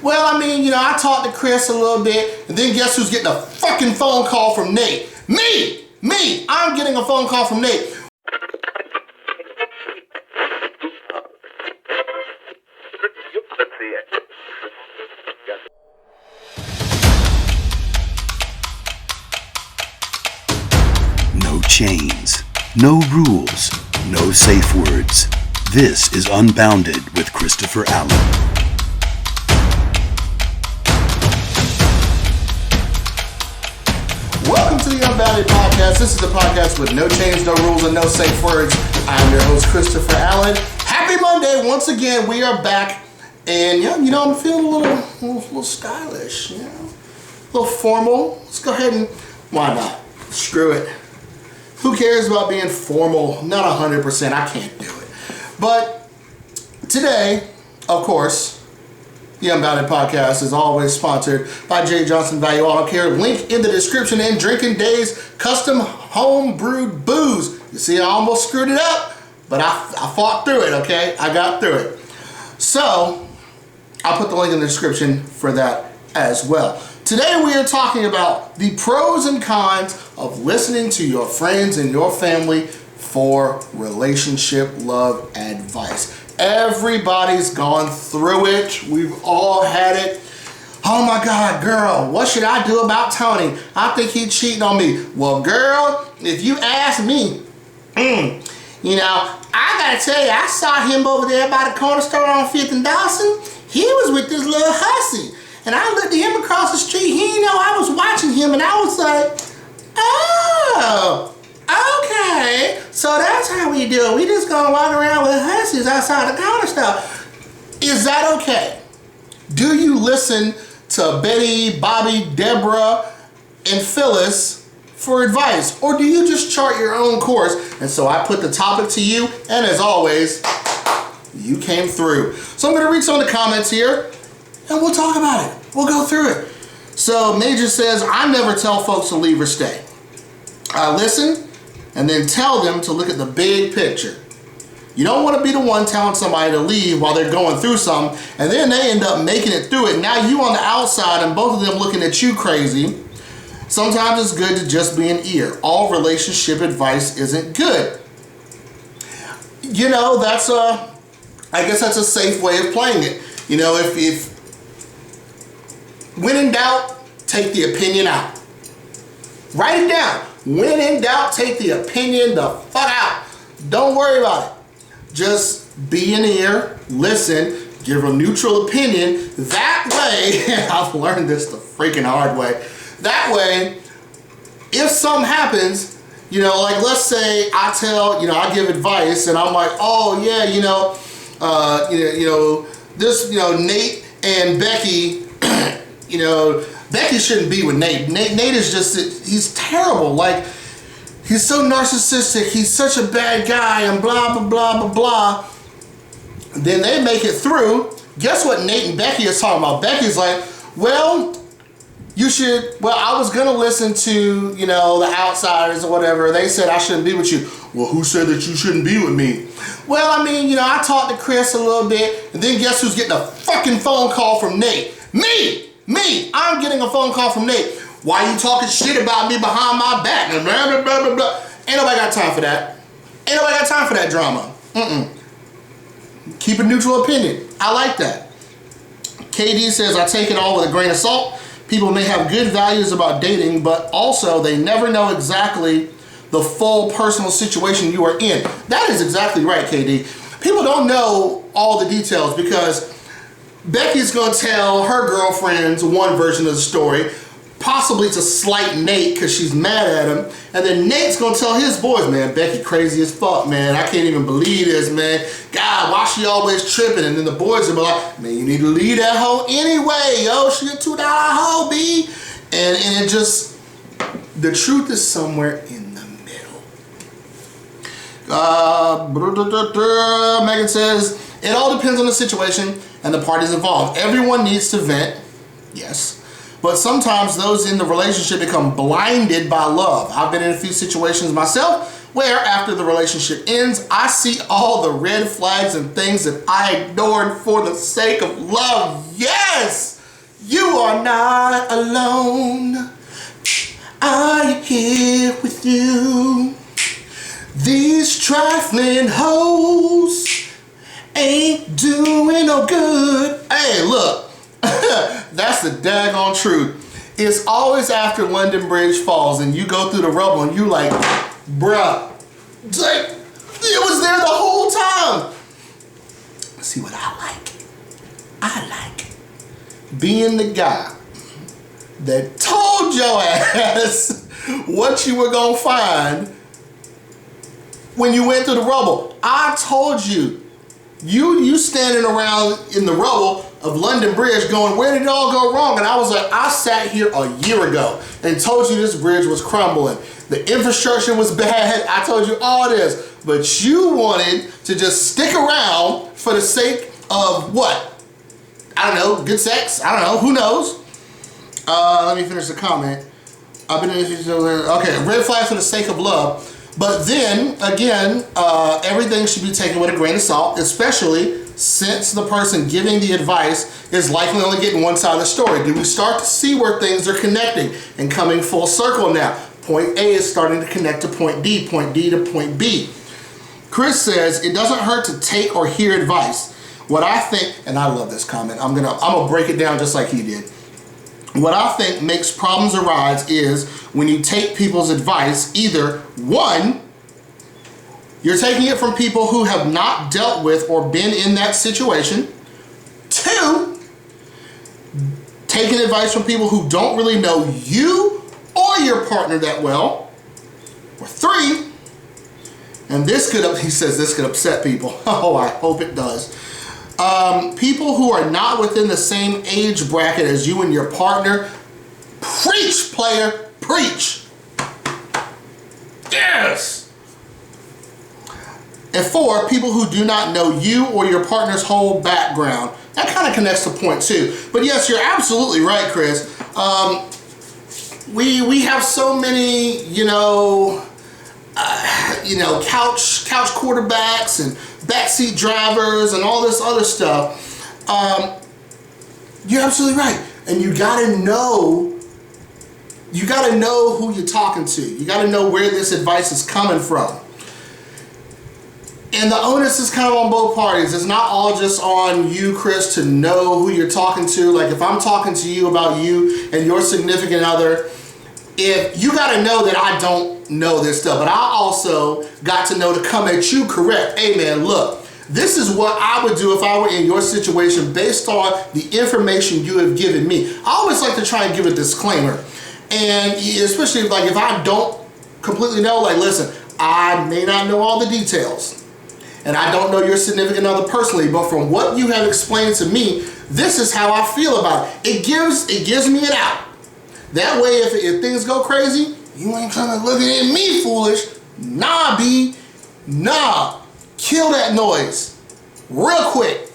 Well, I mean, I talked to Chris a little bit, and then guess who's getting a fucking phone call from Nate? Me! I'm getting a phone call from Nate. No chains, no rules, no safe words. This is Unbounded with Christopher Allen. Welcome to the Unbounded podcast. This is the podcast with no chains, no rules, and no safe words. I'm your host, Christopher Allen. Happy Monday. Once again, we are back. And, I'm feeling a little stylish, a little formal. Let's go ahead and, why not? Screw it. Who cares about being formal? Not 100%. I can't do it. But today, of course, the Unbounded podcast is always sponsored by J. Johnson Value Auto Care. Link in the description, and Drinking Days custom home brewed booze. You see, I almost screwed it up, but I fought through it, okay? I got through it. So, I'll put the link in the description for that as well. Today we are talking about the pros and cons of listening to your friends and your family for relationship love advice. Everybody's gone through it. We've all had it. Oh my God, girl, what should I do about Tony? I think he's cheating on me. Well, girl, if you ask me, I gotta tell you, I saw him over there by the corner store on 5th and Dawson. He was with this little hussy. And I looked at him across the street. He didn't know I was watching him, and I was like, oh, okay. So that's how we do it. We just gonna walk around with hussies outside the corner store. Is that okay? Do you listen to Betty, Bobby, Deborah, and Phyllis for advice? Or do you just chart your own course? And so I put the topic to you, and as always, you came through. So I'm gonna read some of the comments here, and we'll talk about it. We'll go through it. So Major says, I never tell folks to leave or stay. I listen and then tell them to look at the big picture. You don't want to be the one telling somebody to leave while they're going through something, and then they end up making it through it. Now you on the outside and both of them looking at you crazy. Sometimes it's good to just be an ear. All relationship advice isn't good. I guess that's a safe way of playing it. If when in doubt, take the opinion out. Write it down. When in doubt, take the opinion the fuck out. Don't worry about it. Just be an ear, listen, give a neutral opinion. That way, I've learned this the freaking hard way. That way, if something happens, like let's say I give advice and I'm like, oh yeah, Nate and Becky, Becky shouldn't be with Nate. Nate is he's terrible. Like, he's so narcissistic. He's such a bad guy and blah, blah, blah, blah, blah. Then they make it through. Guess what Nate and Becky is talking about? Becky's like, I was going to listen to, the outsiders or whatever. They said I shouldn't be with you. Well, who said that you shouldn't be with me? Well, I mean, I talked to Chris a little bit, and then guess who's getting a fucking phone call from Nate? Me! I'm getting a phone call from Nate. Why you talking shit about me behind my back? And blah, blah, blah, blah, blah. Ain't nobody got time for that. Ain't nobody got time for that drama. Keep a neutral opinion. I like that. KD says, I take it all with a grain of salt. People may have good values about dating, but also they never know exactly the full personal situation you are in. That is exactly right, KD. People don't know all the details because Becky's gonna tell her girlfriends one version of the story, possibly to slight Nate because she's mad at him, and then Nate's gonna tell his boys, man, Becky crazy as fuck, man. I can't even believe this, man. God, why she always tripping? And then the boys will be like, man, you need to leave that hoe anyway, yo. She a $2 hoe, B. And it just, the truth is somewhere in the middle. Megan says, it all depends on the situation and the parties involved. Everyone needs to vent, yes. But sometimes those in the relationship become blinded by love. I've been in a few situations myself where after the relationship ends, I see all the red flags and things that I ignored for the sake of love. Yes! are not alone. I am here with you. These trifling hoes ain't doing no good. Hey, look, that's the daggone truth. It's always after London Bridge falls and you go through the rubble and you like, bruh, it was there the whole time. See what I like? I like being the guy that told your ass what you were gonna find when you went through the rubble. I told you. You standing around in the rubble of London Bridge going, where did it all go wrong? And I was like, I sat here a year ago and told you this bridge was crumbling. The infrastructure was bad. I told you all this. But you wanted to just stick around for the sake of what? I don't know, good sex? I don't know, who knows? Let me finish the comment. Okay, red flags for the sake of love. But then, again, everything should be taken with a grain of salt, especially since the person giving the advice is likely only getting one side of the story. Do we start to see where things are connecting and coming full circle now? Point A is starting to connect to point D to point B. Chris says, it doesn't hurt to take or hear advice. What I think, and I love this comment, I'm gonna break it down just like he did. What I think makes problems arise is when you take people's advice, either one, you're taking it from people who have not dealt with or been in that situation. Two, taking advice from people who don't really know you or your partner that well. Or three, and he says this could upset people. Oh, I hope it does. People who are not within the same age bracket as you and your partner. Preach, player, preach. Yes. And four, people who do not know you or your partner's whole background. That kind of connects to point two. But yes, you're absolutely right, Chris. We have so many, couch quarterbacks and backseat drivers and all this other stuff. You're absolutely right. And you gotta know who you're talking to. You gotta know where this advice is coming from. And the onus is kind of on both parties. It's not all just on you, Chris, to know who you're talking to. Like if I'm talking to you about you and your significant other, if you gotta know that I don't know this stuff, but I also got to know to come at you correct. Hey man, look, this is what I would do if I were in your situation based on the information you have given me. I always like to try and give a disclaimer. And especially like if I don't completely know, like listen, I may not know all the details and I don't know your significant other personally, but from what you have explained to me, this is how I feel about it. It gives me an out. That way, if things go crazy, you ain't kind of looking at me foolish. Nah, B. Nah. Kill that noise. Real quick.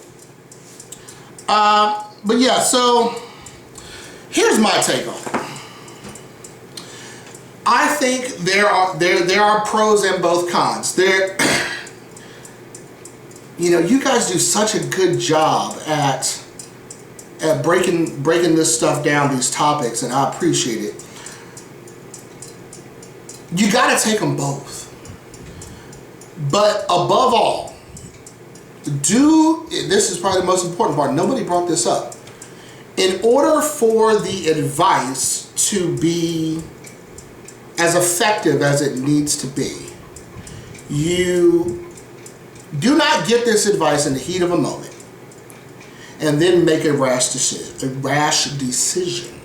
But yeah, so here's my take on it. I think there are pros and both cons. You guys do such a good job at breaking this stuff down, these topics, and I appreciate it. You gotta take them both. But above all, this is probably the most important part, nobody brought this up. In order for the advice to be as effective as it needs to be, you do not get this advice in the heat of a moment and then make a rash decision.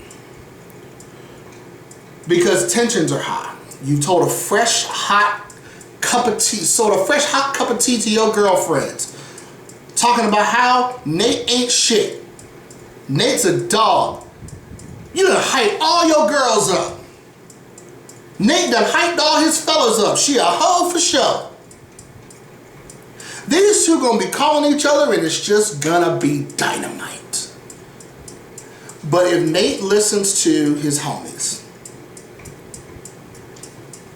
Because tensions are high. You told a fresh hot cup of tea to your girlfriends, talking about how Nate ain't shit. Nate's a dog. You done hyped all your girls up. Nate done hyped all his fellas up. She a hoe for sure. These two gonna be calling each other and it's just gonna be dynamite. But if Nate listens to his homies,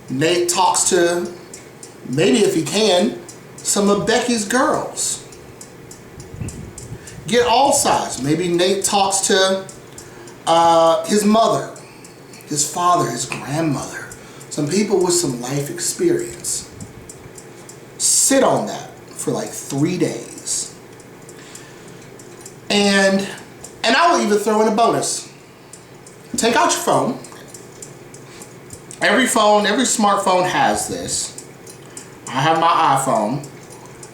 Nate talks to, maybe if he can, some of Becky's girls. Get all sides. Maybe Nate talks to his mother, his father, his grandmother, some people with some life experience. Sit on that for like 3 days. And I will even throw in a bonus. Take out your phone. Every smartphone has this. I have my iPhone.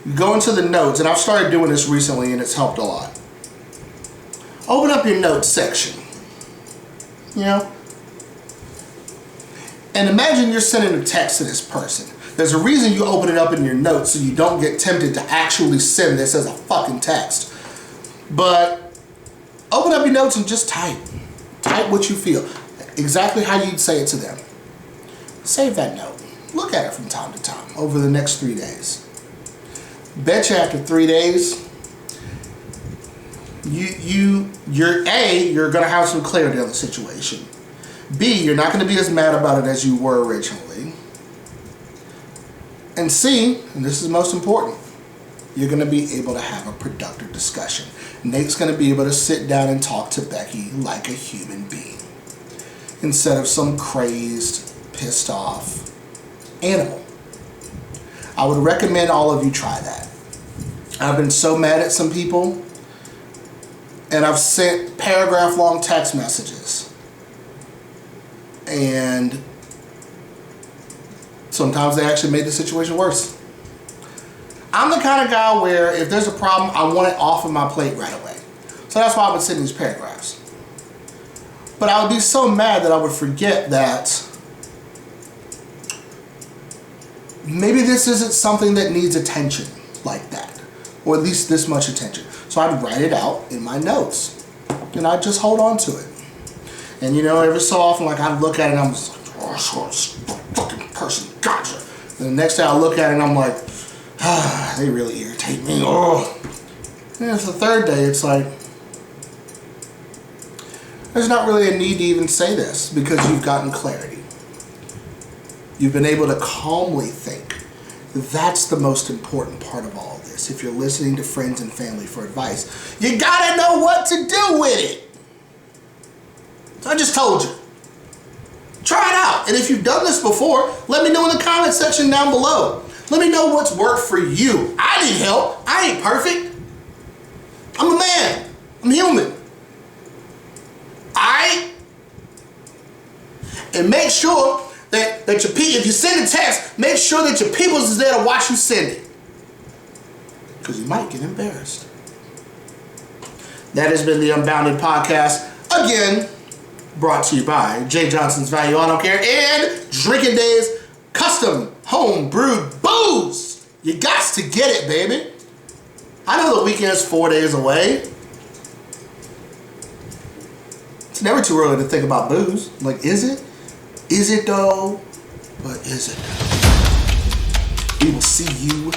You go into the notes, and I've started doing this recently and it's helped a lot. Open up your notes section. You know? And imagine you're sending a text to this person. There's a reason you open it up in your notes so you don't get tempted to actually send this as a fucking text. But open up your notes and just type. Type what you feel. Exactly how you'd say it to them. Save that note. Look at it from time to time over the next 3 days. Bet you after 3 days, you're gonna have some clarity on the situation. B, you're not gonna be as mad about it as you were originally. And C, and this is most important, you're gonna be able to have a productive discussion. Nate's gonna be able to sit down and talk to Becky like a human being, instead of some crazed, pissed off animal. I would recommend all of you try that. I've been so mad at some people, and I've sent paragraph-long text messages. And sometimes they actually made the situation worse. I'm the kind of guy where if there's a problem, I want it off of my plate right away. So that's why I would send these paragraphs. But I would be so mad that I would forget that maybe this isn't something that needs attention like that, or at least this much attention. So I'd write it out in my notes, and I'd just hold on to it. And you know, every so often, like I'd look at it and I'm just like, oh, this fucking person, gotcha. And the next day I look at it and I'm like, ah, they really irritate me. Oh. And it's the third day, it's like, there's not really a need to even say this because you've gotten clarity. You've been able to calmly think. That's the most important part of all of this. If you're listening to friends and family for advice, you gotta know what to do with it. So I just told you. Try it out. And if you've done this before, let me know in the comment section down below. Let me know what's worked for you. I need help. I ain't perfect. I'm a man. I'm human. And make sure that your if you send a text, make sure that your peoples is there to watch you send it. Because you might get embarrassed. That has been the Unbounded podcast. Again, brought to you by J. Johnson's Value Auto Care and Drinking Days Custom Home Brewed Booze. You got to get it, baby. I know the weekend's 4 days away. It's never too early to think about booze. Like, is it? Is it though? But is it? We will see you